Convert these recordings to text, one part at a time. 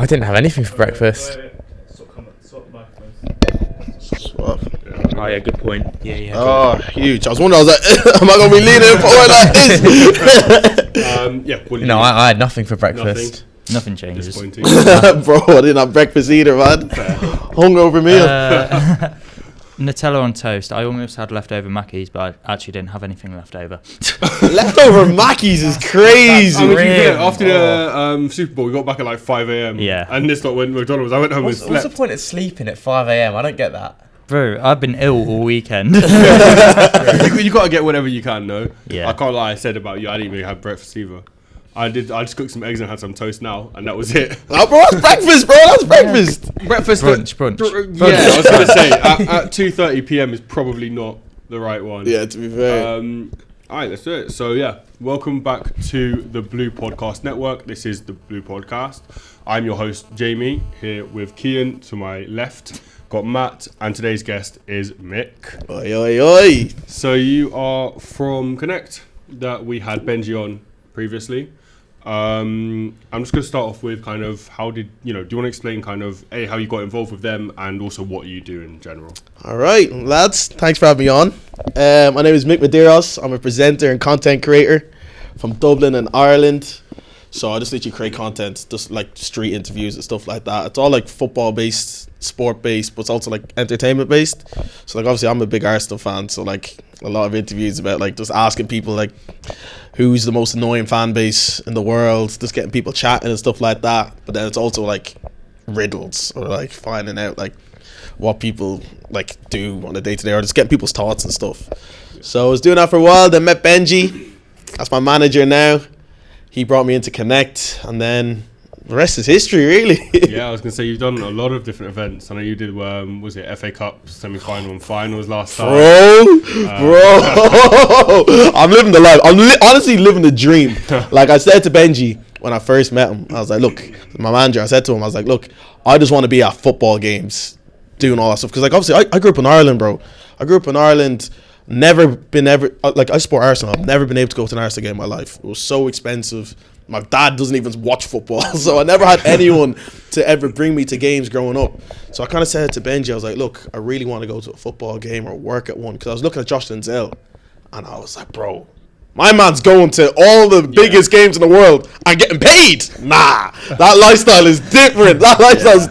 I didn't have anything for breakfast. Swap. Oh yeah, good point. Yeah. Oh, huge. I was wondering, I was like, am I going to be leaning forward like this? No, I had nothing for breakfast. Nothing changes. Bro, I didn't have breakfast either, man. Hungover meal. Nutella on toast. I almost had leftover Mackies, but I actually didn't have anything left over. Leftover Mackies is crazy. After the Super Bowl, we got back at like 5 a.m. Yeah. And this lot went McDonald's. I went home and slept. What's the point of sleeping at 5 a.m? I don't get that. Bro, I've been ill all weekend. You got to get whatever you can, no? Yeah. I can't lie, I said about you, I didn't even have breakfast either. I just cooked some eggs and had some toast now, and that was it. Oh, bro, that's breakfast, bro. That's breakfast. Breakfast. Brunch. Yeah, I was going to say, at 2:30 p.m. is probably not the right one. Yeah, to be fair. All right, let's do it. So, yeah, welcome back to the Blue Podcast Network. This is the Blue Podcast. I'm your host, Jamie, here with Kian to my left. Got Matt, and today's guest is Mick. Oi, oi, oi. So, you are from Connect that we had Benji on previously. I'm just going to start off with kind of do you want to explain kind of how you got involved with them and also what you do in general? All right, lads, thanks for having me on. My name is Mick Medeiros. I'm a presenter and content creator from Dublin and Ireland. So I just literally create content, just like street interviews and stuff like that. It's all like football based, sport based, but it's also like entertainment based. So like obviously I'm a big Arsenal fan, so like a lot of interviews about like just asking people like who's the most annoying fan base in the world, just getting people chatting and stuff like that. But then it's also like riddles or like finding out like what people like do on a day to day or just getting people's thoughts and stuff. So I was doing that for a while, then met Benji. That's my manager now. He brought me into Connect, and then the rest is history, really. Yeah, I was going to say, you've done a lot of different events. I know you did, was it FA Cup semi-final and finals last time? Bro, I'm living the life. I'm honestly living the dream. Like I said to Benji when I first met him, I was like, look, my manager, I said to him, I was like, look, I just want to be at football games doing all that stuff. Because like obviously I grew up in Ireland, bro. I grew up in Ireland. I support Arsenal. I've never been able to go to an Arsenal game in my life. It was so expensive. My dad doesn't even watch football, so I never had anyone to ever bring me to games growing up. So I kind of said to Benji, I was like, look, I really want to go to a football game or work at one, because I was looking at Josh Denzel, and I was like, bro, my man's going to all the biggest games in the world and getting paid. Nah, that lifestyle is different.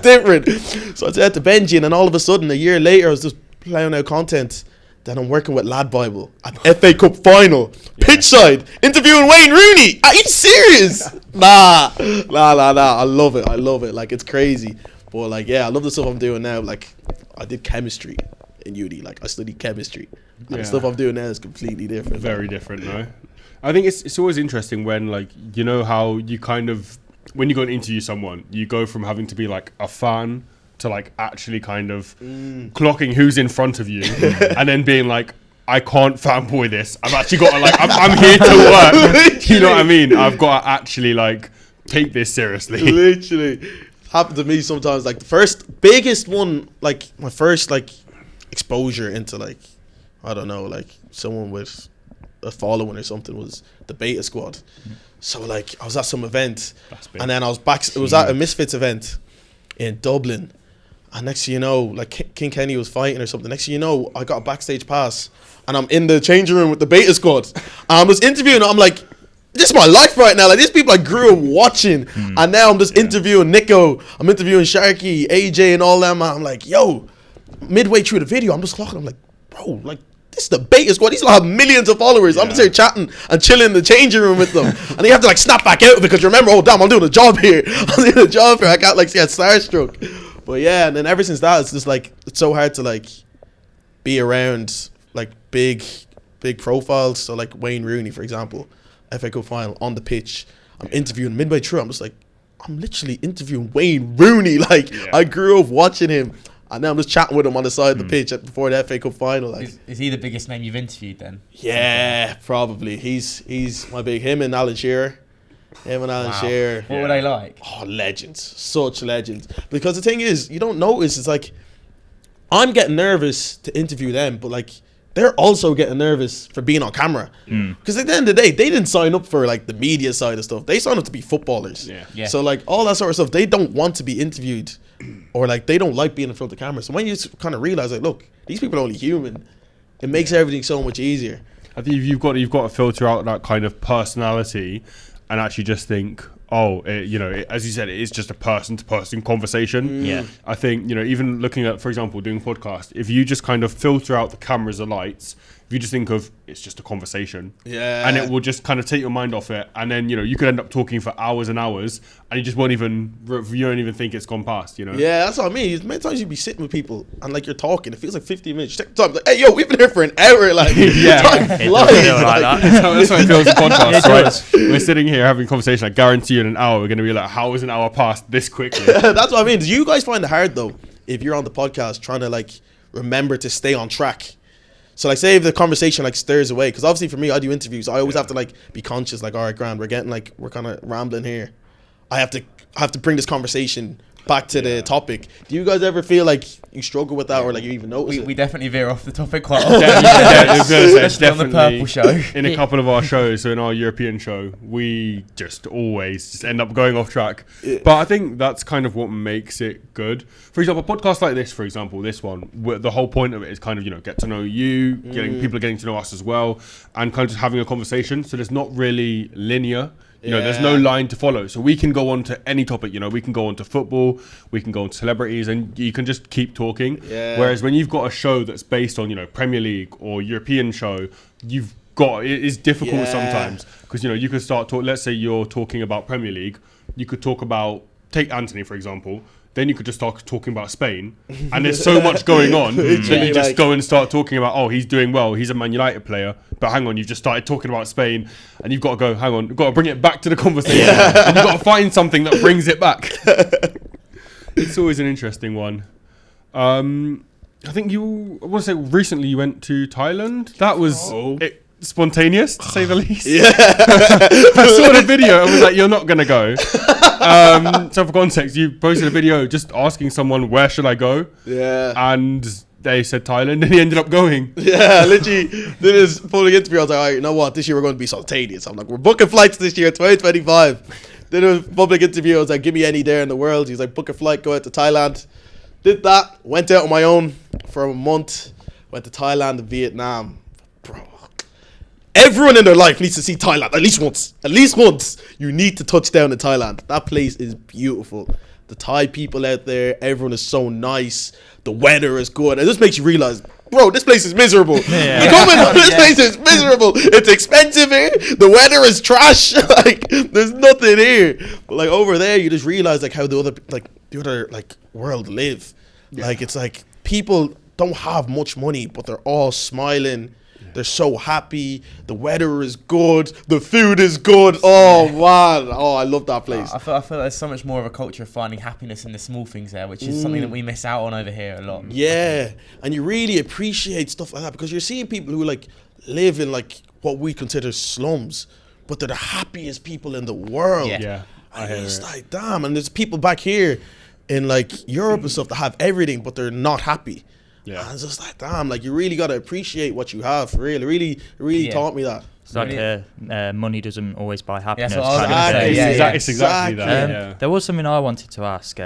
Different. So I said to Benji, and then all of a sudden, a year later, I was just playing out content. Then I'm working with Lad Bible at FA Cup final, pitchside, interviewing Wayne Rooney. Are you serious? Nah. I love it. Like, it's crazy. But like, yeah, I love the stuff I'm doing now. Like, I did chemistry in uni. Like, I studied chemistry. And the stuff I'm doing now is completely different. Very different, no? I think it's always interesting when, like, you know how you kind of, when you go and interview someone, you go from having to be like a fan to like actually kind of clocking who's in front of you and then being like, I can't fanboy this. I've actually got to like, I'm here to work. You know what I mean? I've got to actually like take this seriously. Literally. Happened to me sometimes. Like the first biggest one, like my first like exposure into like, I don't know, like someone with a following or something was the Beta Squad. So like I was at some event and then I was back, it was at a Misfits event in Dublin. And next thing you know, like King Kenny was fighting or something. Next thing you know, I got a backstage pass and I'm in the changing room with the Beta Squad. And I'm just interviewing. I'm like, this is my life right now. Like, these people I grew up watching. And now I'm just interviewing Nico. I'm interviewing Sharky, AJ and all them. I'm like, yo, midway through the video, I'm just clocking. I'm like, bro, like, this is the Beta Squad. These all have millions of followers. I'm just here chatting and chilling in the changing room with them. And you have to like snap back out because you remember, oh, damn, I'm doing a job here. I got like, starstruck. But yeah, and then ever since that, it's just like, it's so hard to like be around like big profiles. So like Wayne Rooney, for example, FA Cup final on the pitch. I'm interviewing midway through. I'm just like, I'm literally interviewing Wayne Rooney. Like I grew up watching him. And now I'm just chatting with him on the side of the pitch before the FA Cup final. Like, is he the biggest name you've interviewed then? Yeah, probably. He's my big, him and Alan Shearer. Shearer. What were they like? Oh, legends. Such legends. Because the thing is, you don't notice, it's like, I'm getting nervous to interview them, but like, they're also getting nervous for being on camera. Because at the end of the day, they didn't sign up for like the media side of stuff. They signed up to be footballers. Yeah. So like all that sort of stuff, they don't want to be interviewed, or like they don't like being in front of the camera. So when you kind of realize like, look, these people are only human, it makes everything so much easier. I think you've got to filter out that kind of personality, and actually just think, as you said, it is just a person-to-person conversation. Yeah. I think, even looking at, for example, doing podcast, if you just kind of filter out the cameras, the lights, if you just think of it's just a conversation, and it will just kind of take your mind off it, and then you could end up talking for hours and hours, and you don't even think it's gone past. Yeah, that's what I mean. Many times you be sitting with people and like you're talking, it feels like 15 minutes. You take the time, like, hey, yo, we've been here for an hour. Like, Yeah. time It flies. does feel like that. That's how it feels in podcast. It right? does. We're sitting here having a conversation. I guarantee you in an hour we're going to be like, how is an hour passed this quickly? That's what I mean. Do you guys find it hard though, if you're on the podcast trying to like remember to stay on track? So like, say if the conversation like stirs away, because obviously for me, I do interviews. I always have to like be conscious. Like, all right, grand, we're kind of rambling here. I have to bring this conversation back to the topic. Do you guys ever feel like you struggle with that, or like you even notice it? We definitely veer off the topic quite often. I was gonna say, Especially on the Purple show. In a couple of our shows, so in our European show, we just always just end up going off track. But I think that's kind of what makes it good. For example, a podcast like this, for example, this one, the whole point of it is kind of, get to know you, people are getting to know us as well, and kind of just having a conversation. So there's not really linear. There's no line to follow. So we can go on to any topic, we can go on to football, we can go on to celebrities, and you can just keep talking. Yeah. Whereas when you've got a show that's based on, Premier League or European show, it is difficult sometimes. Because, you could start let's say you're talking about Premier League, you could take Anthony, for example. Then you could just start talking about Spain, and there's so much going on that you just go and start talking about, he's doing well, he's a Man United player, but hang on, you've just started talking about Spain, and you've got to go, hang on, you've got to bring it back to the conversation, and you've got to find something that brings it back. It's always an interesting one. I think I want to say recently you went to Thailand. That was spontaneous, to say the least. I saw the video and was like, you're not going to go. So for context, you posted a video just asking someone, where should I go? Yeah. And they said Thailand, and he ended up going. Yeah, literally did this public interview. I was like, all right, you know what? This year we're going to be spontaneous. I'm like, we're booking flights this year, 2025. Did a public interview. I was like, give me any day in the world. He's like, book a flight, go out to Thailand. Did that. Went out on my own for a month. Went to Thailand and Vietnam. Bro. Everyone in their life needs to see Thailand at least once. At least once. You need to touch down in Thailand. That place is beautiful. The Thai people out there, everyone is so nice. The weather is good. And this makes you realize, bro, this place is miserable. Yeah. You come in, this place is miserable. It's expensive here. The weather is trash. Like, there's nothing here. But like over there, you just realize like how the other world live. Yeah. Like, it's like people don't have much money, but they're all smiling. They're so happy. The weather is good. The food is good. Oh, man. Oh, I love that place. I feel there's so much more of a culture of finding happiness in the small things there, which is something that we miss out on over here a lot. Yeah. And you really appreciate stuff like that because you're seeing people who like live in like what we consider slums, but they're the happiest people in the world. Yeah. And it's like, damn. And there's people back here in like Europe and stuff that have everything, but they're not happy. Yeah, and it's just like, damn, like you really got to appreciate what you have. Really taught me that. It's like money doesn't always buy happiness. It's exactly that. There was something I wanted to ask.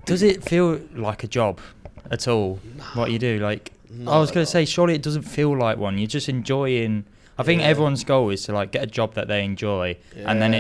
Does it feel like a job at all, what you do? Like, I was going to say, surely it doesn't feel like one. You're just enjoying. I think everyone's goal is to like get a job that they enjoy, and then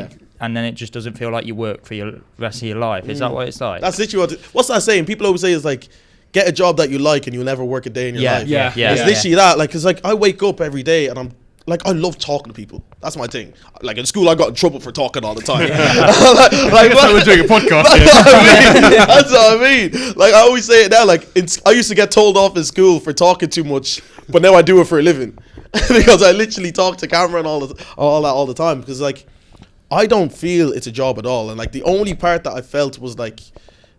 it just doesn't feel like you work for your rest of your life. Is that what it's like? That's literally what's that saying? People always say is like, get a job that you like and you'll never work a day in your life. It's literally that. Like, cause like I wake up every day and I'm like, I love talking to people. That's my thing. Like in school, I got in trouble for talking all the time. like we're doing a podcast. That's what I mean. Like I always say it now. Like I used to get told off in school for talking too much, but now I do it for a living because I literally talk to camera and all that all the time. Because like I don't feel it's a job at all. And like the only part that I felt was like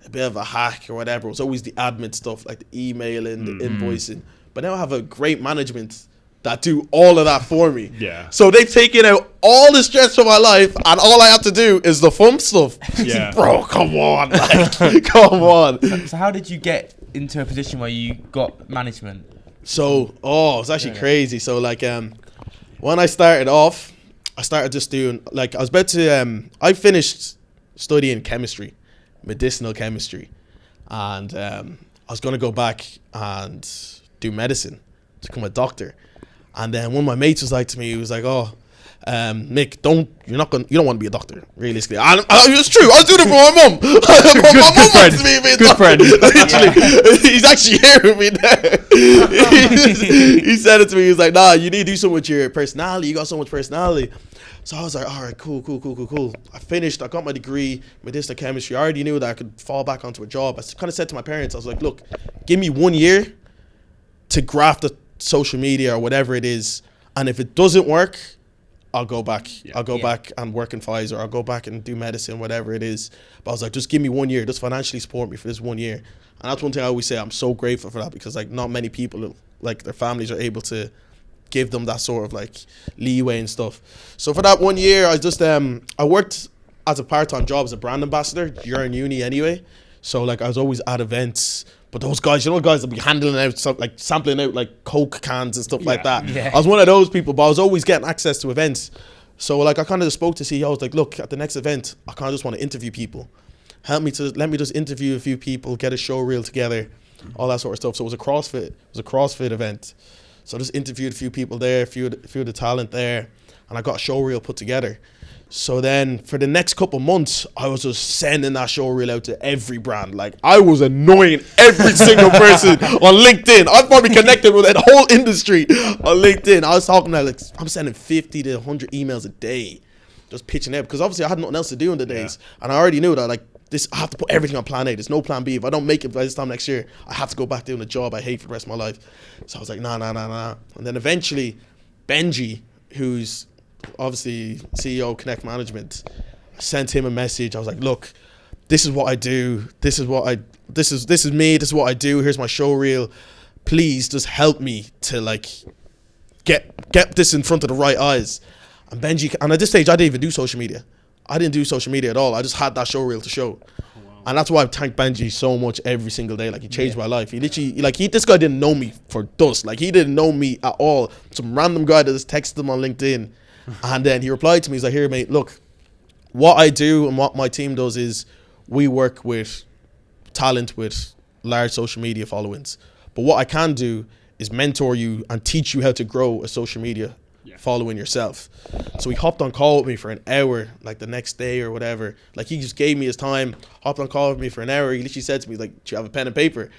a bit of a hack or whatever. It was always the admin stuff, like the emailing, the invoicing. But now I have a great management that do all of that for me. Yeah. So they've taken out all the stress from my life, and all I have to do is the fun stuff. Yeah. Bro, come on, like, come on. So how did you get into a position where you got management? So, it's actually crazy. So, like, when I started off, I started just doing, like, I was about to, I finished studying chemistry, medicinal chemistry. And I was going to go back and do medicine to become a doctor. And then one of my mates was like to me, he was like, Mick, you don't want to be a doctor, realistically. And it's true. I was doing it for my mum. My mum wants me to be a good doctor. friend. Literally, he's actually here with me there. He said it to me. He was like, nah, you need to do something with your personality. You got so much personality. So I was like, all right, cool. I finished. I got my degree, medicinal chemistry. I already knew that I could fall back onto a job. I kind of said to my parents, I was like, look, give me 1 year to graft the social media or whatever it is. And if it doesn't work, I'll go back. I'll go back and work in Pfizer. I'll go back and do medicine, whatever it is. But I was like, just give me 1 year. Just financially support me for this 1 year. And that's one thing I always say. I'm so grateful for that because, like, not many people, like, their families are able to give them that sort of, like, leeway and stuff. So for that 1 year, I just I worked as a part-time job as a brand ambassador. You're in uni anyway. So, like, I was always at events. But those guys, you know, guys that be handling out, like, sampling out, like, Coke cans and stuff like that. Yeah. I was one of those people, but I was always getting access to events. So, like, I kind of just spoke to CEOs, like, look, at the next event, I kind of just want to interview people. Let me just interview a few people, get a show reel together, all that sort of stuff. So it was a CrossFit event. So I just interviewed a few people there, a few of the talent there, and I got a show reel put together. So then for the next couple months, I was just sending that show reel out to every brand. Like, I was annoying every single person on LinkedIn. I was probably connected with that whole industry on LinkedIn. I was talking like I'm sending 50 to 100 emails a day, just pitching out because obviously I had nothing else to do in the days, and I already knew that, like, this, I have to put everything on plan A. There's no plan B. If I don't make it by this time next year, I have to go back doing a job I hate for the rest of my life. So I was like, nah. And then eventually, Benji, who's obviously CEO of Connect Management, I sent him a message. I was like, look, this is what I do. This is me. This is what I do. Here's my show reel. Please just help me to, like, get this in front of the right eyes. And Benji, and at this stage, I didn't even do social media. I didn't do social media at all. I just had that show reel to show. And that's why I thank Benji so much every single day. Like, he changed my life. He literally, like, this guy didn't know me for dust. Like, he didn't know me at all. Some random guy that just texted him on LinkedIn. And then he replied to me. He's like, here, mate, look, what I do and what my team does is we work with talent with large social media followings. But what I can do is mentor you and teach you how to grow a social media following yourself. So he hopped on call with me for an hour, like the next day or whatever. Like, he just gave me his time, hopped on call with me for an hour. He literally said to me, like, do you have a pen and paper?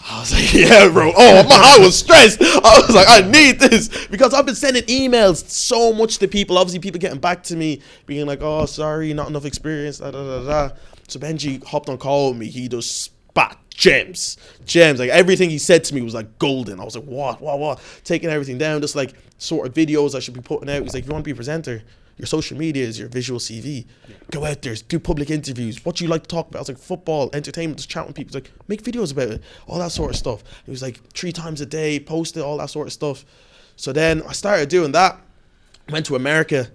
I was like, yeah, bro. Oh, man, I was stressed. I was like, I need this because I've been sending emails so much to people. Obviously, people getting back to me, being like, oh, sorry, not enough experience, da, da, da, da. So Benji hopped on call with me. He just spat gems. Like, everything he said to me was like golden. I was like, what? Taking everything down, just like sort of videos I should be putting out. He's like, if you want to be a presenter, your social media is your visual CV. Go out there, do public interviews. What do you like to talk about? I was like, football, entertainment, just chat with people. He's like, make videos about it, all that sort of stuff. He was like, 3 times a day, post it, all that sort of stuff. So then I started doing that. Went to America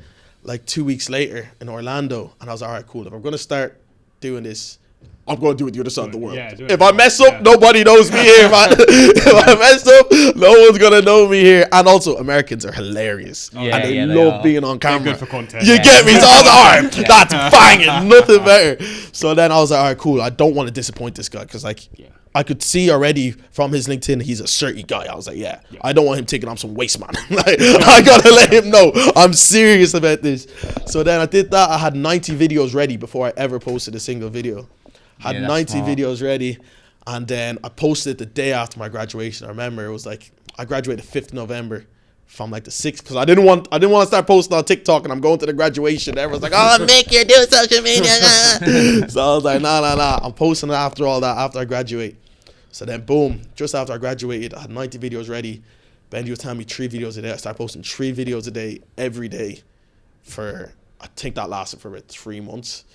like 2 weeks later in Orlando, and I was like, all right, cool. If I'm going to start doing this, I'm going to do it the other side of the world. If I mess up, nobody knows me here, man. If I mess up, no one's going to know me here. And also, Americans are hilarious. And they love being on camera. They're good for content. You get me? So I was like, all right, that's banging. Nothing better. So then I was like, all right, cool. I don't want to disappoint this guy because, like, I could see already from his LinkedIn, he's a certain guy. I was like, I don't want him taking on some waste, man. Like, I got to let him know I'm serious about this. So then I did that. I had 90 videos ready before I ever posted a single video. Had 90 videos ready, and then I posted the day after my graduation. I remember it was like I graduated 5th November from like the 6th because I didn't want to start posting on TikTok, and I'm going to the graduation. Everyone's like, "Oh, Mick, you're doing social media." So I was like, "Nah. I'm posting it after all that after I graduate." So then, boom, just after I graduated, I had 90 videos ready. Benji was telling me 3 videos a day. I started posting 3 videos a day every day for, I think that lasted for about 3 months.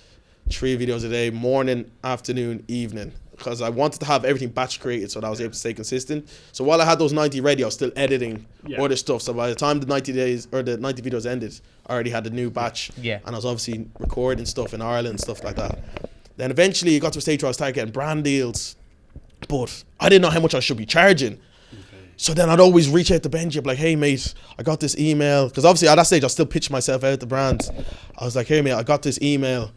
3 videos a day, morning, afternoon, evening, because I wanted to have everything batch created so that I was able to stay consistent. So while I had those 90 ready, I was still editing other stuff. So by the time the 90 days or the 90 videos ended, I already had a new batch. And I was obviously recording stuff in Ireland and stuff like that. Then eventually it got to a stage where I started getting brand deals, but I didn't know how much I should be charging. So then I'd always reach out to Benji, like, hey, mate, I got this email. Because obviously at that stage, I still pitched myself out to brands. I was like, hey, mate, I got this email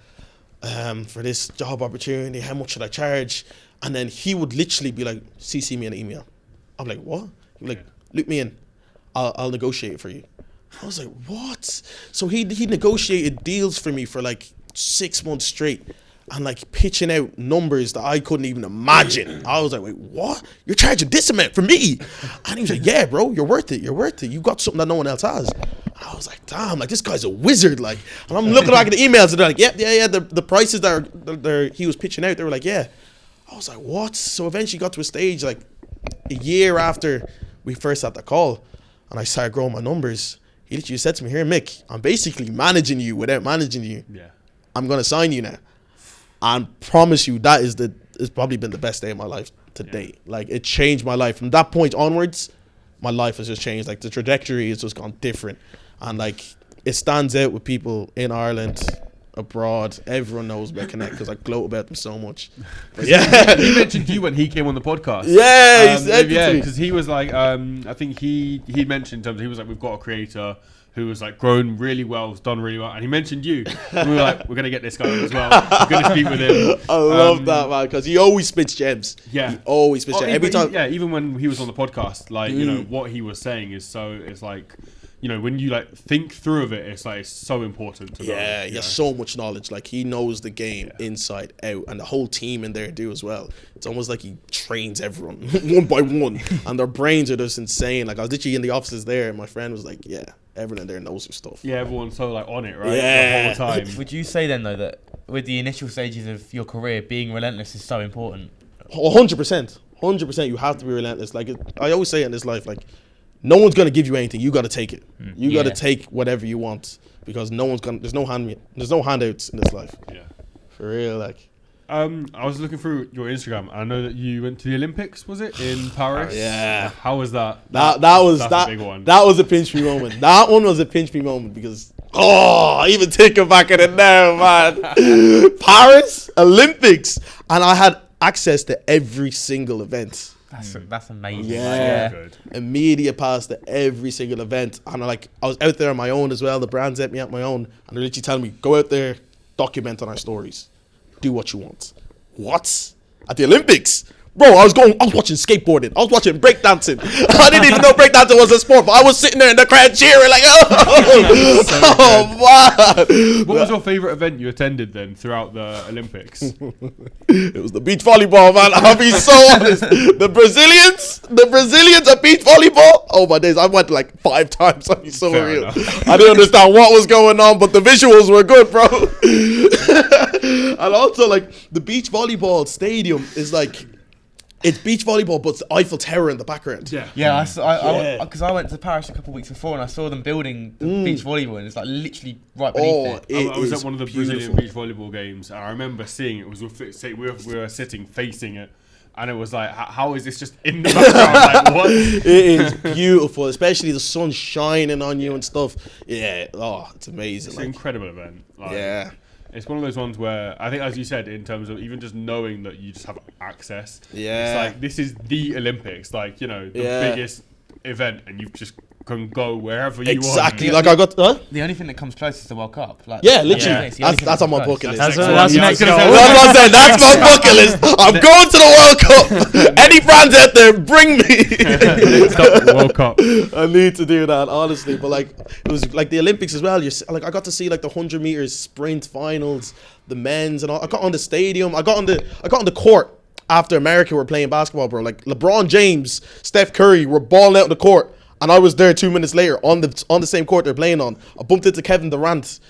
for this job opportunity. How much should I charge? And then he would literally be like, CC me an email. I'm like, what? He'd be like, loop me in. I'll negotiate it for you. I was like, what? So he negotiated deals for me for like 6 months straight. And like pitching out numbers that I couldn't even imagine. I was like, wait, what? You're charging this amount for me? And he was like, yeah, bro, you're worth it. You're worth it. You got something that no one else has. And I was like, damn, like this guy's a wizard. Like, and I'm looking back at the emails and they're like, yeah. The prices that he was pitching out, they were like, yeah. I was like, what? So eventually got to a stage like a year after we first had the call and I started growing my numbers. He literally said to me, here, Mick, I'm basically managing you without managing you. Yeah. I'm going to sign you now. And promise you that it's probably been the best day of my life to date. Like it changed my life. From that point onwards, my life has just changed. Like the trajectory has just gone different. And like it stands out with people in Ireland, abroad. Everyone knows about Connect because I gloat about them so much. But yeah. He mentioned you when he came on the podcast. Yeah, he said it to me. Because he was like, I think he mentioned in terms of, he was like, we've got a creator who was like grown really well, has done really well, and he mentioned you. And we were like, we're gonna get this guy on as well. We're gonna speak with him. I love that, man, because he always spits gems. Yeah, he always spits gems every time. Yeah, even when he was on the podcast, like you know what he was saying is so. It's like, you know, when you like think through of it, it's like it's so important to know. Yeah, he has so much knowledge. Like he knows the game inside out, and the whole team in there do as well. It's almost like he trains everyone one by one, and their brains are just insane. Like I was literally in the offices there, and my friend was like, "Yeah, everyone in there knows their stuff." Yeah, everyone's so like on it, right? Yeah. The whole time. Would you say then though that with the initial stages of your career, being relentless is so important? 100%, 100%. You have to be relentless. Like I always say in this life, like no one's gonna give you anything. You got to take it. You got to take whatever you want because no one's gonna. There's no handouts in this life. Yeah, for real. Like I was looking through your Instagram. I know that you went to the Olympics. Was it in Paris? Yeah. How was that? That was that's that. A big one. That was a pinch me moment. That one was a pinch me moment because even thinking back at it now, man. Paris Olympics, and I had access to every single event. That's amazing. Yeah, Good. Immediate pass to every single event, and I was out there on my own as well. The brands let me out my own, and they're literally telling me, "Go out there, document on our stories, do what you want." What? At the Olympics? Bro, I was watching skateboarding. I was watching breakdancing. I didn't even know breakdancing was a sport, but I was sitting there in the crowd cheering like, man. What was your favourite event you attended then throughout the Olympics? It was the beach volleyball, man. I'll be so honest. The Brazilians at beach volleyball. Oh my days, I went like 5 times. I'll be so Fair real. enough. I didn't understand what was going on, but the visuals were good, bro. And also, like, the beach volleyball stadium is like, it's beach volleyball, but it's the Eiffel Tower in the background. Yeah, because I went to Paris a couple of weeks before and I saw them building the beach volleyball and it's like literally right beneath it. I was at one of the Brazilian beach volleyball games and I remember seeing it was we were sitting facing it and it was like, how is this just in the background? Like, what? It is beautiful, especially the sun shining on you and stuff. Yeah, it's amazing. It's an incredible event. Like, yeah. It's one of those ones where I think, as you said, in terms of even just knowing that you just have access. Yeah. It's like, this is the Olympics, like, you know, the biggest event, and you just can go wherever you want. Exactly. Like I got. The only thing that comes close is the World Cup. Like, Yeah, literally. That's on my bucket list. That's That's next what goal. I'm saying. That's my bucket list. I'm going to the World Cup. Any brands out there, bring me. Stop the World Cup. I need to do that, honestly. But like, it was like the Olympics as well. Like, I got to see like the 100 meters sprint finals, the men's, and all. I got on the stadium. I got on the court after America were playing basketball, bro. Like LeBron James, Steph Curry were balling out in the court. And I was there 2 minutes later on the same court they're playing on. I bumped into Kevin Durant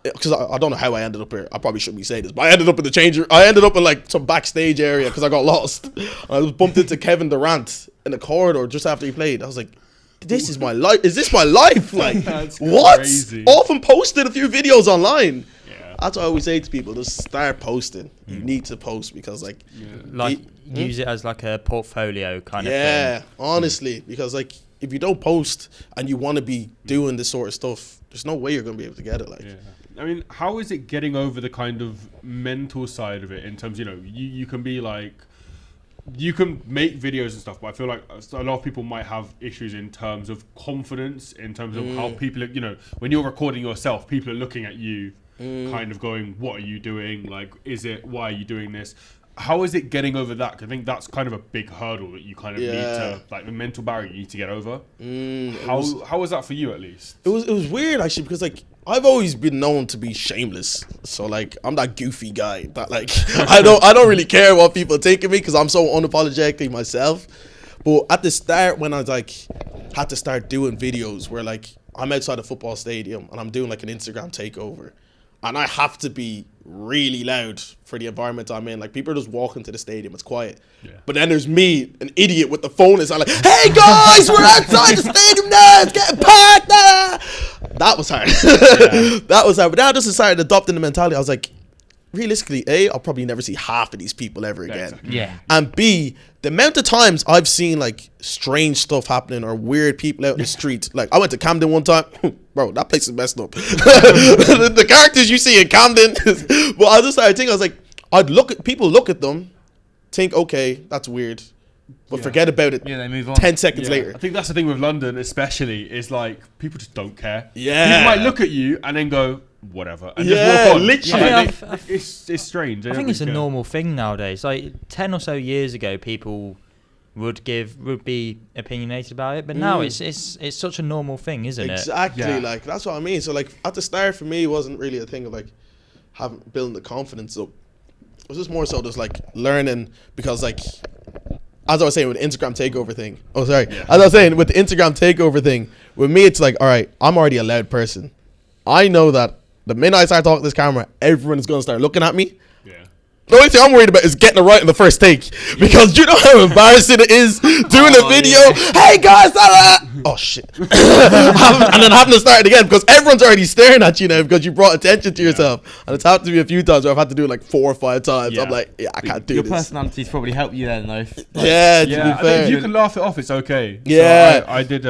because I don't know how I ended up here. I probably shouldn't be saying this, but I ended up in the changer. I ended up in like some backstage area because I got lost. I was bumped into Kevin Durant in the corridor just after he played. I was like, "This is my life. Is this my life? Like, what?" Crazy. Often posted a few videos online. Yeah. That's what I always say to people: just start posting. You need to post because like, use it as like a portfolio kind of thing. Yeah, honestly, because like, if you don't post and you want to be doing this sort of stuff, there's no way you're going to be able to get it. Like, I mean, how is it getting over the kind of mental side of it in terms, you know, you can be like, you can make videos and stuff, but I feel like a lot of people might have issues in terms of confidence, in terms of how people, when you're recording yourself, people are looking at you, kind of going, "What are you doing? Like, why are you doing this?" How is it getting over that? 'Cause I think that's kind of a big hurdle that you kind of need to, like, the mental barrier you need to get over. How was that for you, at least? It was weird actually, because like I've always been known to be shameless, so like I'm that goofy guy that like I don't really care what people think of me because I'm so unapologetically myself. But at the start, when I like had to start doing videos where like I'm outside a football stadium and I'm doing like an Instagram takeover, and I have to be really loud for the environment I'm in. Like, people are just walking to the stadium, it's quiet. Yeah. But then there's me, an idiot with the phone, and I'm like, "Hey guys, we're outside the stadium now, it's getting packed." That was hard. That was hard. But now I just decided adopting the mentality. I was like, realistically, A, I'll probably never see half of these people ever again. Exactly. Yeah. And B, the amount of times I've seen like strange stuff happening or weird people out in the street. Like, I went to Camden one time. Bro, that place is messed up. the characters you see in Camden. But I just started thinking, I was like, people look at them, think, okay, that's weird. But forget about it. Yeah, they move on. 10 seconds later. I think that's the thing with London, especially, is like people just don't care. Yeah. People might look at you and then go, whatever, and Yeah, just walk on. literally. Yeah, It's strange. I think it's a normal thing nowadays. Like 10 or so years ago, people would be opinionated about it, but now it's such a normal thing, isn't it? Exactly. Yeah. Like, that's what I mean. So like at the start for me, it wasn't really a thing of like building the confidence up. It was just more so just like learning, because like, as I was saying with the Instagram takeover thing. Oh, sorry. Yeah. As I was saying with the Instagram takeover thing, with me, it's like, all right, I'm already a loud person. I know that the minute I start talking to this camera, everyone's going to start looking at me. Yeah. The only thing I'm worried about is getting it right in the first take. Because you know how embarrassing it is doing a video. Yeah. Hey guys, oh shit. And then having to start it again because everyone's already staring at you now because you brought attention to yourself. And it's happened to me a few times where I've had to do it like 4 or 5 times. Yeah. I'm like, yeah, I can't do Your this. personality's probably helped you then, though. Yeah, to Yeah, be I think fair. if you can laugh it off, it's okay. Yeah. So I did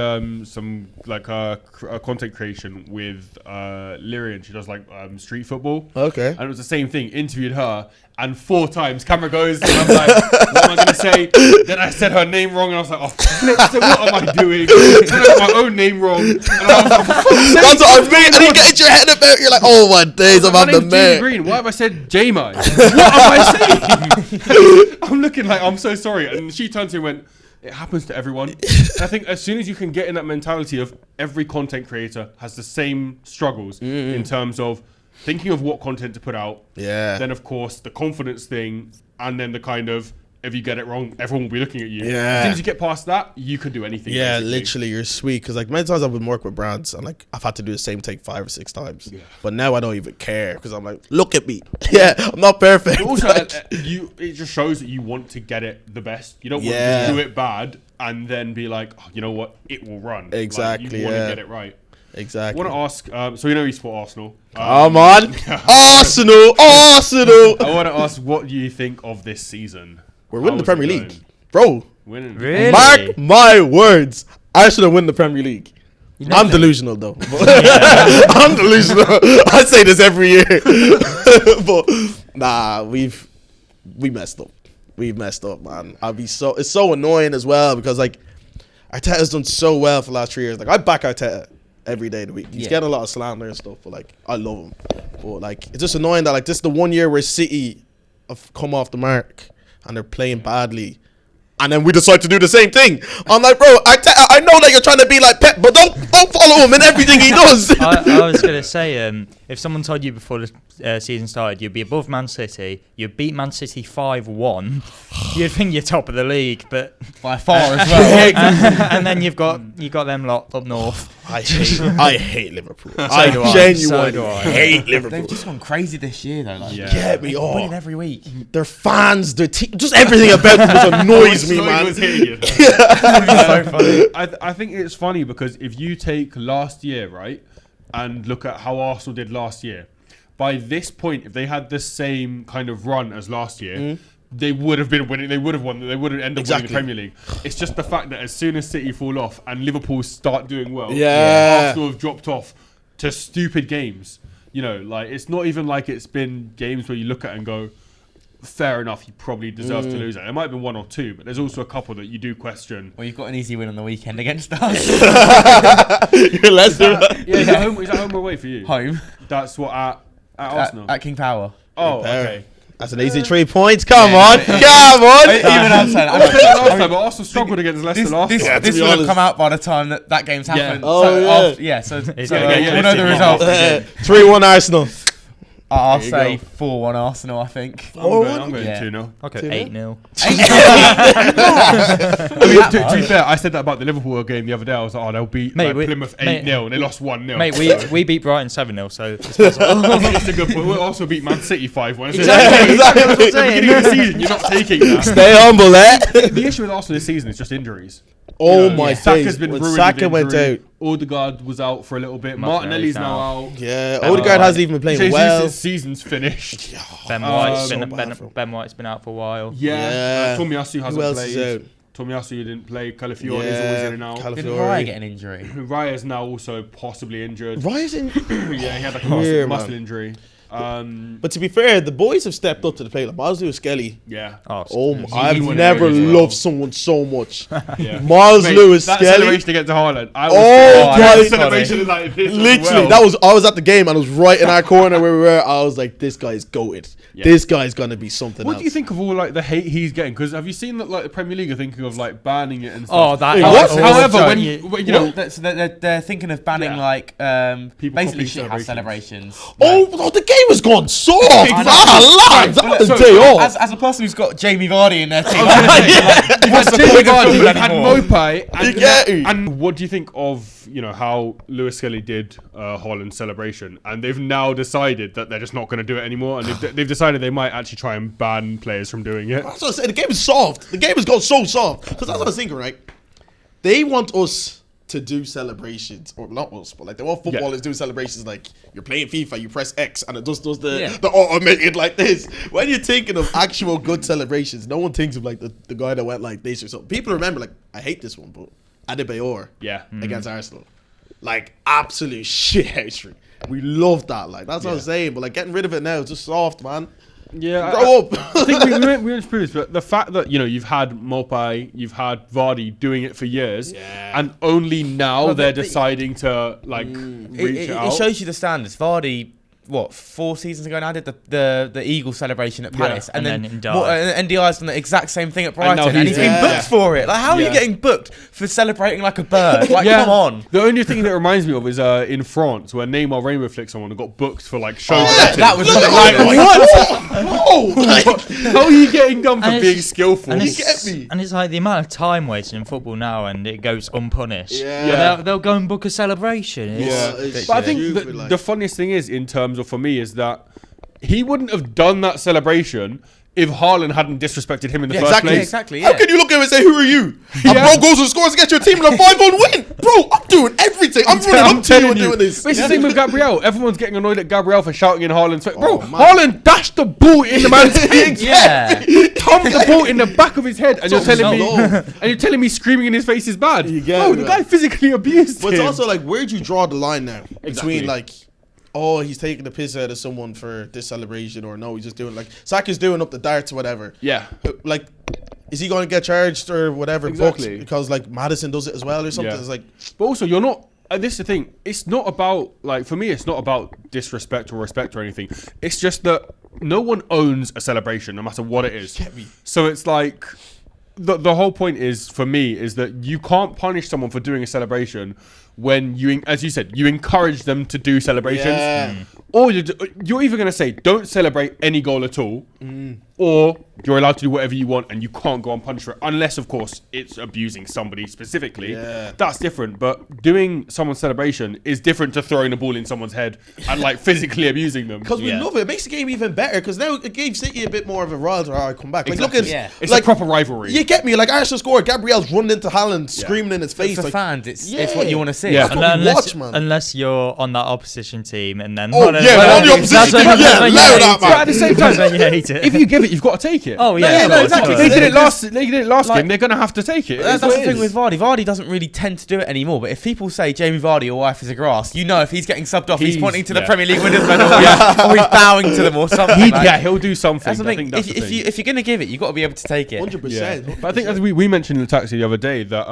some like content creation with Lyrian. She does like street football. Okay. And it was the same thing. Interviewed her, and 4 times camera goes, and I'm like, what am I gonna say? Then I said her name wrong, and I was like, oh flip, so what am I doing? Then I got my own name wrong, and I was like, for fuck's sake, That's what I mean. And you get your head about, you're like, oh my days, I'm my having the name's Jamie man. Green. Why have I said J-Mai? What am I saying? I'm looking like, I'm so sorry. And she turned to me and went, it happens to everyone. And I think as soon as you can get in that mentality of every content creator has the same struggles in terms of thinking of what content to put out. Yeah. Then, of course, the confidence thing. And then the kind of, if you get it wrong, everyone will be looking at you. Yeah. As soon as you get past that, you can do anything. Yeah, basically. literally, you're sweet. Because like many times I've been working with brands and like I've had to do the same take 5 or 6 times. Yeah. But now I don't even care because I'm like, look at me. Yeah, I'm not perfect. But also, Like, it just shows that you want to get it the best. You don't want to Yeah. just do it bad and then be like, oh, you know what, it will run. Exactly, Like, you want yeah. to get it right. exactly. I want to ask, so you know you support Arsenal. Come on. Arsenal. I want to ask, what do you think of this season? We're winning the How is it Premier League. going? Bro, Winning. Really? mark my words. Arsenal win the Premier League. I'm delusional though. I'm delusional. I say this every year. But nah, we messed up. We messed up, man. It's so annoying as well because like Arteta's done so well for the last 3 years. Like I back Arteta every day of the week. He's getting a lot of slander and stuff, but like I love him. But like it's just annoying that like this is the one year where City have come off the mark and they're playing badly. And then we decide to do the same thing. I'm like, bro, I know that you're trying to be like Pep, but don't follow him in everything he does. I was going to say, if someone told you before the season started you'd be above Man City, you'd beat Man City 5-1, you'd think you're top of the league, but By far as well. and then you got them lot up north. I hate Liverpool. I do I. genuinely So do I. hate They've Liverpool. just gone crazy this year, though. Like, Yeah. Get me winning off. every week. Their fans, their team, just everything about them just annoys me, Slowly man. was hitting you. So funny. I think it's funny because if you take last year, right, and look at how Arsenal did last year, by this point, if they had the same kind of run as last year, they would have been winning. They would have won. They would have ended up Exactly. winning the Premier League. It's just the fact that as soon as City fall off and Liverpool start doing well, Yeah. Arsenal have dropped off to stupid games. You know, like it's not even like it's been games where you look at and go, fair enough, he probably deserves to lose it. There might have been one or two, but there's also a couple that you do question. Well, you've got an easy win on the weekend against us. Leicester. Is that home or away for you? Home. That's what at Arsenal. At King Power. Oh, okay. That's an easy 3 points. Come Yeah, on. but- Come on. Even outside. I said that last time, but Arsenal struggled against Leicester last This, time. Yeah, to this be will have honest. come out by the time that game's happened. Oh, so, yeah. so Yeah, we'll know the let's result. see. 3-1 Arsenal. I'll There you say go. 4-1 Arsenal, I think. I'm going Yeah. 2-0. Okay, 2-0. 8-0. I mean, to be fair, I said that about the Liverpool game the other day. I was like, oh, they'll beat Mate, like, we- Plymouth mate- 8-0, and they lost 1-0. Mate, we beat Brighton 7-0, so it's possible. That's a good point. We'll also beat Man City 5-1. Exactly. Exactly. That's what I'm At the saying. beginning of the season, you're not taking that. Stay humble, eh? The issue with Arsenal this season is just injuries. Oh You know, my Saka's days. been When ruined Saka with went injury. out. Odegaard was out for a little bit. Martinelli's Martinelli's now out. Yeah, Ben Odegaard White. hasn't even been playing Jesus' well. season's finished. Ben White's so been bad for him. Ben White's been out for a while. Yeah. Tomiyasu Who hasn't else is played. out? Tomiyasu didn't play. Calafiore is always in and out. Did Calafiore. Raya get an injury? Raya's now also possibly injured. Raya's in. Yeah, he had like a Yeah, muscle man. injury. But to be fair, the boys have stepped up to the plate. Like Miles Lewis Skelly. Yeah. Oh, my, I've won never it as well. loved someone so much. Yeah. Miles Mate, Lewis that Skelly. celebration against Haaland. I was Oh, that was celebration is like this. Literally, I was at the game and it was right in our corner where we were. I was like, this guy's goated. Yeah. This guy's gonna be something What else. do you think of all like the hate he's getting? Because have you seen that like the Premier League are thinking of like banning it and Oh, stuff? that. Hey, oh, what? oh, However, oh, when yeah. you know, So they're thinking of banning Yeah. like People basically copying shithouse celebrations. Oh, the game has gone soft. I know. Lads, Well, that's the so, day off. as a person who's got Jamie Vardy in their team, you've had the Jamie point of Vardy, football you've had anymore? Mopai, and, You get me? and what do you think of how Lewis Skelly did Haaland's celebration? And they've now decided that they're just not going to do it anymore, and they've decided they might actually try and ban players from doing it. That's what I said. The game is soft. The game has gone so soft. Because that's what I was thinking, right? They want us to do celebrations, or not us, but like they want footballers doing celebrations. Like you're playing FIFA, you press X, and it just does the automated like this. When you're thinking of actual good celebrations, no one thinks of like the guy that went like this or something. People remember like I hate this one, but Adebayor Yeah. against Arsenal, like absolute shit history. We love that. Like that's what I'm saying. But like getting rid of it now, it's just soft, man. Yeah, Grow up. I think we went through this, but the fact that you've had Mopai, you've had Vardy doing it for years, and only now Well, they're the- deciding to like reach it out. shows you the standards. Vardy, 4 seasons ago now, did the Eagle celebration at Palace, and then NDI's done the exact same thing at And now Brighton, and he's been Yeah. booked for it. Like, how are you Yeah. getting booked for celebrating like a bird? Like, Yeah. come on. The only thing that reminds me of is in France where Neymar rainbow flicked someone and got booked for like show. That was Like, what? No, like, How are you getting done for And being it's- skillful? And You it's, get me? and it's like the amount of time wasted in football now, and it goes unpunished. Yeah. They'll go and book a celebration. It's, it's But I think stupid, the funniest thing is, in terms of for me, is that he wouldn't have done that celebration if Haaland hadn't disrespected him in the Yeah, first exactly. place. Exactly. How Yeah. can you look at him and say, "Who are you?" Yeah. And bro goes and scores against your team in a 5-1 win. Bro, I'm doing everything. I'm running up to you and doing this. But it's the same with Gabriel. Everyone's getting annoyed at Gabriel for shouting in Haaland's face. Bro, man. Haaland dashed the ball in the man's head. Yeah. Thumped the ball in the back of his head, and you're So telling me, slow. and you're telling me screaming in his face is bad. You get Bro, it, the man. guy physically abused But it's him. also like, where do you draw the line now Exactly. between like, oh, he's taking the piss out of someone for this celebration, or no, he's just doing like Saka's doing up the darts or whatever. Yeah. Like, is he going to get charged or whatever? Exactly. Booked because like Madison does it as well or something? Yeah. It's like, But also, you're not. And this is the thing. It's not about like for me. It's not about disrespect or respect or anything. It's just that no one owns a celebration, no matter what it is. Get me. So it's like the whole point is for me is that you can't punish someone for doing a celebration when you, as you said, you encourage them to do celebrations. Yeah. Or you're either going to say don't celebrate any goal at all, or you're allowed to do whatever you want and you can't go unpunished for it, unless of course it's abusing somebody specifically. Yeah. That's different. But doing someone's celebration is different to throwing a ball in someone's head and like physically abusing them. because we Yeah. love it. It makes the game even better because now it gave City a bit more of a rile to come back. Like, Exactly. look at Yeah. It's like, a proper rivalry. You get me? Like Arsenal scored, Gabriel's running into Haaland, screaming in his face. For like, fans, it's Yeah. what you want to see. it. Yeah. That's what we watch, man. Unless you're on that opposition team, and then Oh, yeah, we're on the opposition team, yeah, allow that, But at the same time, when you hate it. if you give it, you've got to take it. Oh yeah, Yeah, no, exactly. They did it last. They did it last Like- game. They're gonna have to take it. That's It's the what thing it with is. Vardy. Vardy doesn't really tend to do it anymore. But if people say Jamie Vardy, your wife is a grass, you know if he's getting subbed off, he's pointing to the yeah. Premier League winners medal, or he's bowing to them or something. like. Yeah, he'll do something. That's the I thing. think that's the thing. If you're gonna give it, you've got to be able to take it. 100%. But I think as we mentioned in the taxi the other day that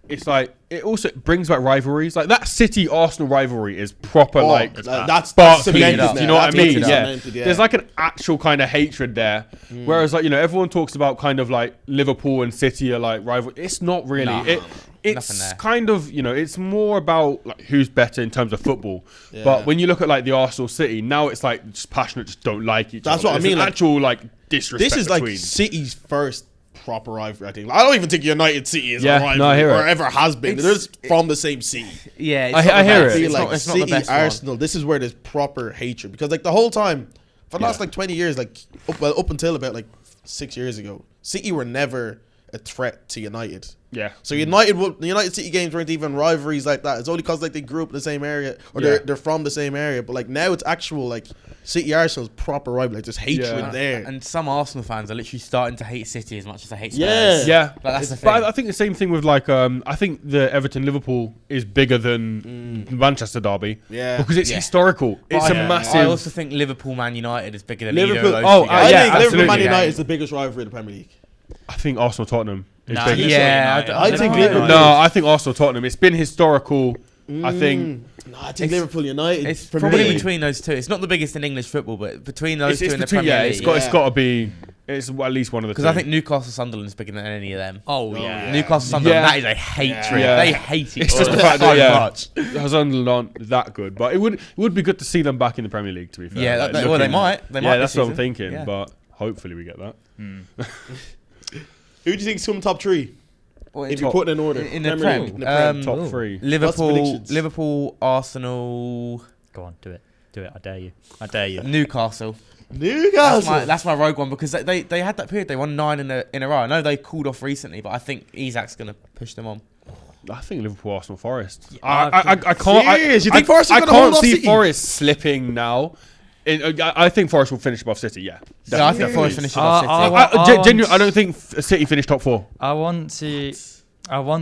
it's like it also brings back rivalries. Like that City Arsenal rivalry is proper that's spark cemented heated, now. do you know what I That's mean? Yeah. cemented, yeah. There's like an actual kind of hatred there. Whereas like everyone talks about kind of like Liverpool and City are like rival. It's not really. Nothing It's there. kind of it's more about like who's better in terms of football. Yeah. But when you look at like the Arsenal City, now it's like just passionate, just don't like each other. That's what I There's mean, an like, actual like disrespect. This is like between. City's first proper rivalry, I think. I don't even think United City is Yeah, a rivalry no, I hear it. or ever has been. They're just from the same city. Yeah, it's I not the hear best. it. I feel It's like not, it's not the City, best one. Arsenal, this is where there's proper hatred. Because like the whole time, for the last like 20 years, like up until about like 6 years ago, City were never a threat to United. Yeah. So the United City games weren't even rivalries like that. It's only because like they grew up in the same area or Yeah. they're from the same area. But like now it's actual like City Arsenal's proper rivalry. Like there's hatred Yeah. there. And some Arsenal fans are literally starting to hate City as much as they hate Spurs. Yeah. Yeah, Like, that's the but thing. I think the same thing with like I think the Everton Liverpool is bigger than Manchester derby. Yeah. because it's Yeah. historical. It's a I massive. also think Liverpool Man United is bigger than Liverpool. either of those two I games. yeah, think Liverpool absolutely. Man United Yeah. is the biggest rivalry in the Premier League. I think Arsenal Tottenham is Nah, bigger. Yeah, I think Liverpool. No, I think Arsenal Tottenham. It's been historical. I think No, I think Liverpool United. It's for probably me. between those two. It's not the biggest in English football, but between those two in the between- Premier yeah, League. it's got to be. It's at least one of the two. Because I think Newcastle Sunderland is bigger than any of them. Oh yeah. Newcastle Sunderland, Yeah. that is a hatred. Yeah. They hate each It's other just the fact so that much. Sunderland aren't that good, but it would be good to see them back in the Premier League. To be fair, Yeah, Like, well, they looking- might. They might. Yeah, this that's what I'm season. thinking. Yeah. But hopefully we get that. Who do you think's coming top three? Well, If you're putting in order, in the Premier Prem, League, in the Prem. Top three. Liverpool, predictions? Liverpool, Arsenal, Go on, do it. I dare you. I dare you. Newcastle. Newcastle. That's my rogue one because they had that period. They won 9 in a row. I know they cooled off recently, but I think Isak's gonna push them on. I think Liverpool, Arsenal, Forest. Yeah, I can't. Serious? You think Forest are I gonna hold can't off see City? Forest slipping now. I think Forest will finish above City. Yeah. Yeah, I think Serious? Forest finished above City. I want- Genuinely, I don't think City finished top 4. I want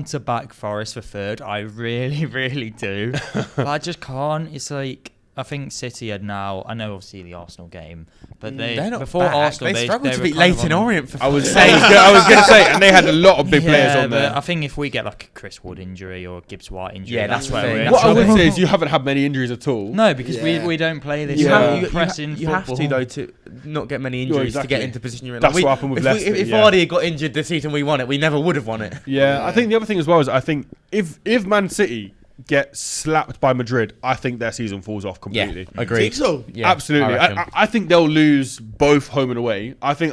to back Forest for third. I really, really do. But I just can't. It's like I think City are now. I know obviously the Arsenal game, but They're not before back. Arsenal they struggled to were beat kind of Leighton on- Orient. For I was fuck's sake. gonna say, and they had a lot of big players on but there. I think if we get like a Chris Wood injury or a Gibbs White injury, Yeah, that's that's where the we're thing. in What I would trouble. say is you haven't had many injuries at all. No, because Yeah. we don't play this You yeah. have- pressing you have to football. though to not get many injuries to exactly. get into position you're in. That's what happened with if Leicester, If yeah. Vardy had got injured the season we won it, we never would have won it. Yeah, I think the other thing as well is I think if Man City get slapped by Madrid, I think their season falls off completely. Think so? Yeah, Absolutely, I reckon. I think they'll lose both home and away. I think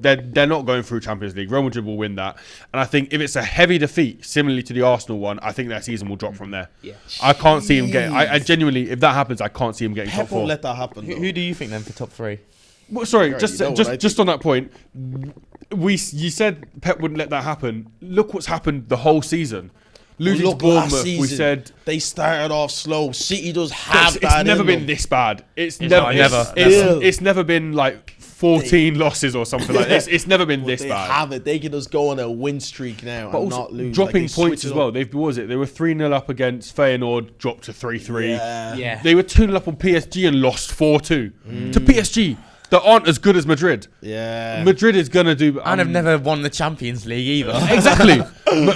they're not going through Champions League. Real Madrid will win that, and I think if it's a heavy defeat, similarly to the Arsenal one, I think their season will drop from there. Yeah. I can't see him getting. I genuinely, if that happens, I can't see him getting top Pep won't 4. let that happen. Who though. do you think then for top 3? Well, sorry, You just already know what I just on that point, you said Pep wouldn't let that happen. Look what's happened the whole season. Losing to Look, last Bournemouth, we season, said they started off slow. City does have it's that. never in been them. this bad. It's It's never, not, it's, never. it's never been like 14 losses or something like this. It's never been But this they bad. have it. They can just go on a win streak now But and also not lose. dropping Like, they points switch as it well. up. They were 3-0 up against Feyenoord, dropped to 3-3. Yeah. They were 2-0 up on PSG and lost 4-2 to PSG that aren't as good as Madrid. Yeah. Madrid is gonna do And have never won the Champions League either. exactly.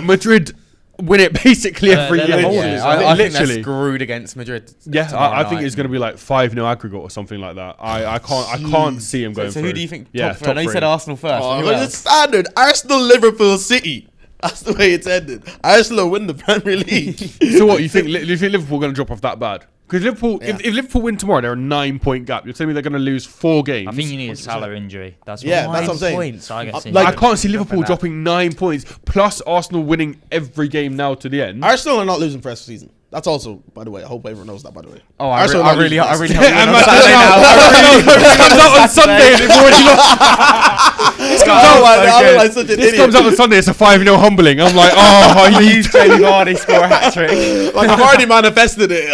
Madrid win it basically every they're year. the Yeah, holders, I think they're Literally. screwed against Madrid. Yeah, tomorrow I think night. it's going to be like 5-0 aggregate or something like that. I can't see him going So through. who do you think Yeah, top 3? I know you three. said Arsenal first. Oh, Who but else? it's standard. Arsenal, Liverpool, City. That's the way it's ended. Arsenal win the Premier League. So what you think? You think Liverpool are going to drop off that bad? Because Liverpool, Yeah. if Liverpool win tomorrow, they're a 9-point gap. You're telling me they're going to lose 4 games? I think you need a Salah injury. That's what Yeah, that's what I'm saying. Points. So I get Like- I can't see Liverpool that. dropping 9 points plus Arsenal winning every game now to the end. Arsenal are not losing for the rest of the season. That's also, by the way, I hope everyone knows that, by the way. Oh, I Arsenal really not losing hope for the you And win on Manchester Saturday United- now. it comes out on Sunday and they've already lost. I look like such an This idiot. comes out on Sunday. It's a 5-0 humbling. I'm like, oh, You used Jamie Vardy score a hat trick. Like, I've already manifested it.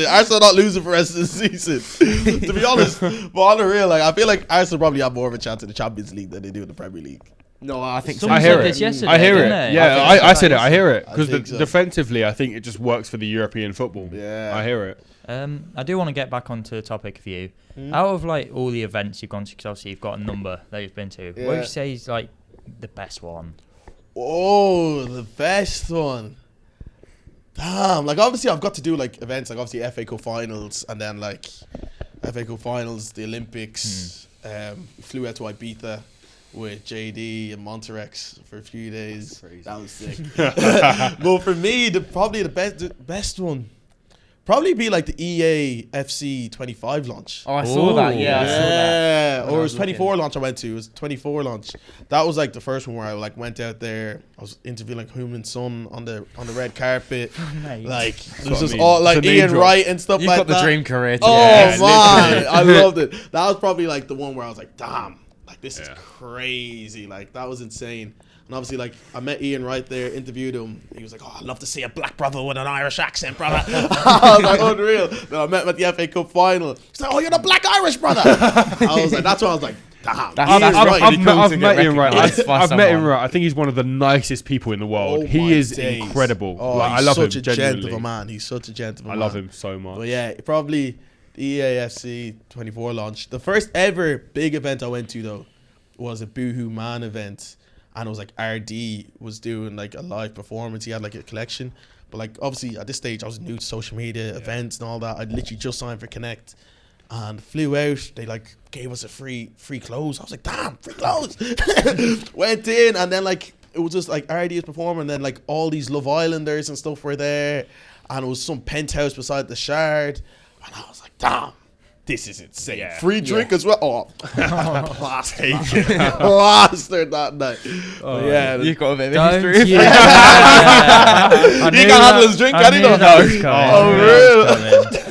Arsenal not losing for the rest of the season. To be honest, but on the real, like, I feel like Arsenal probably have more of a chance in the Champions League than they do in the Premier League. No, I think so. Someone I hear said it. this yesterday, I hear didn't it. they? Yeah, I said it. I hear it I because think so. defensively, I think it just works for the European football. Yeah. I hear it. I do want to get back onto the topic of you. Mm. Out of like all the events you've gone to, because obviously you've got a number that you've been to, what would Yeah. you say is like the best one? Oh, the best one. Damn, like obviously I've got to do like events like obviously FA Cup finals and then like FA Cup finals, the Olympics. Flew out to Ibiza with JD and Monterex for a few days. Crazy. That was sick. But for me, probably the best one probably be like the EA FC 25 launch. Oh, I saw that. Yeah, I saw that. Yeah, when or I it was was 24 launch I went to. It was 24 launch. That was like the first one where I like went out there. I was interviewing like Human Son on the red carpet. Mate. Like it what was I just mean. all like It's a name Ian drop. Wright and stuff You've like got that. the dream career. To Oh Yeah, man, I loved it. That was probably like the one where I was like, damn, like this is Yeah. crazy. Like that was insane. And obviously, like I met Ian Wright there, interviewed him. He was like, "Oh, I'd love to see a black brother with an Irish accent, brother." I was like, "Unreal." Then I met him at the FA Cup final. He's like, "Oh, you're the black Irish brother." I was like, "That's why I was like, damn." That's Ian right. Wright. Really cool I've to met get Ian Wright. recognised by I've met him someone. right. I think he's one of the nicest people in the world. Oh He my is days. incredible. Oh, Like, I he's love such him a gent genuinely. of a man. He's such a gent of a I man. love him so much. But yeah, probably the EAFC 24 launch. The first ever big event I went to though was a Boohoo Man event, and it was like RD was doing like a live performance. He had like a collection, but like obviously at this stage I was new to social media events and all that. I'd literally just signed for Connect and flew out. They like gave us a free clothes. I was like, damn, free clothes. Went in, and then like it was just like RD was performing, and then like all these Love Islanders and stuff were there, and it was some penthouse beside the Shard, and I was like, damn, this is insane. Yeah. Free drink as well. Oh, bastard that night. But yeah, You've got a bit of Don't history. you? He I knew can't handle that- his drink, I can he knew not? that was coming. Oh, I knew real? that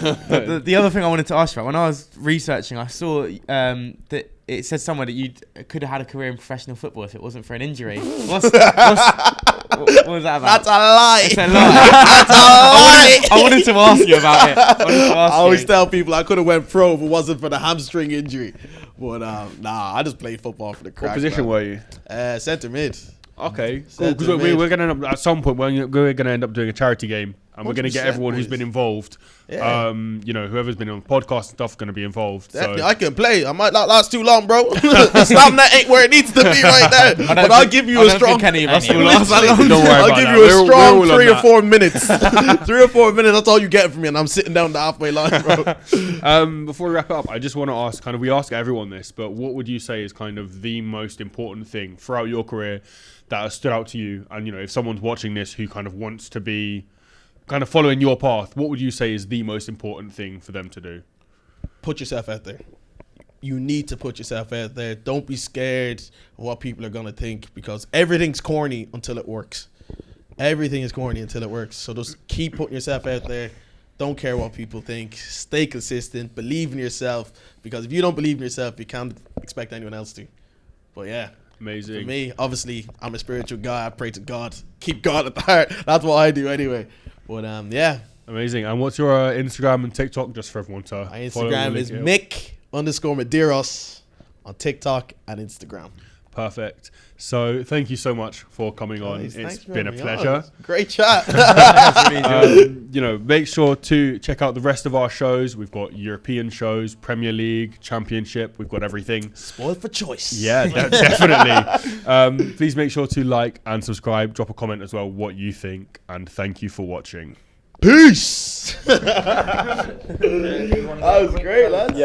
was coming. The other thing I wanted to ask you about, when I was researching, I saw that it said somewhere that you could have had a career in professional football if it wasn't for an injury. What was that about? That's a lie. It's a lie. That's a lie. I wanted to ask you about it. I always tell people I could have went pro if it wasn't for the hamstring injury. But nah, I just played football for the crack. What position were you? Centre mid. Okay, cool. Centre Because mid. we're going to end up at some point. We're going to end up doing a charity game, and we're going to get 100%, everyone who's boys. been involved. Yeah. You know, whoever's been on podcasts and stuff, going to be involved. Definitely, So I can play. I might not last too long, bro. The stamina ain't where it needs to be right now. But I'll give you a strong. Any of us Any will of us. last that long. Don't worry I'll about give that. you a We're strong all on 3 or that. 4 minutes. 3 or 4 minutes. That's all you get from me, and I'm sitting down the halfway line, bro. Before we wrap it up, I just want to ask, kind of, we ask everyone this, but what would you say is kind of the most important thing throughout your career that has stood out to you? And, you know, if someone's watching this who kind of wants to be kind of following your path, what would you say is the most important thing for them to do? Put yourself out there. You need to put yourself out there. Don't be scared of what people are going to think, because everything's corny until it works. Everything is corny until it works. So just keep putting yourself out there. Don't care what people think. Stay consistent. Believe in yourself, because if you don't believe in yourself, you can't expect anyone else to. But yeah. Amazing. For me, obviously, I'm a spiritual guy. I pray to God. Keep God at the heart. That's what I do anyway. But yeah, Amazing. And what's your Instagram and TikTok, just for everyone to my follow Instagram and is link it up? Mick_Medeiros on TikTok and Instagram. Perfect. So thank you so much for coming on. Guys, thanks It's for been a having me on. pleasure. Great chat. You know, make sure to check out the rest of our shows. We've got European shows, Premier League, Championship. We've got everything. Spoiled for choice. Yeah, definitely. Please make sure to like and subscribe. Drop a comment as well what you think. And thank you for watching. Peace. That was great, lads.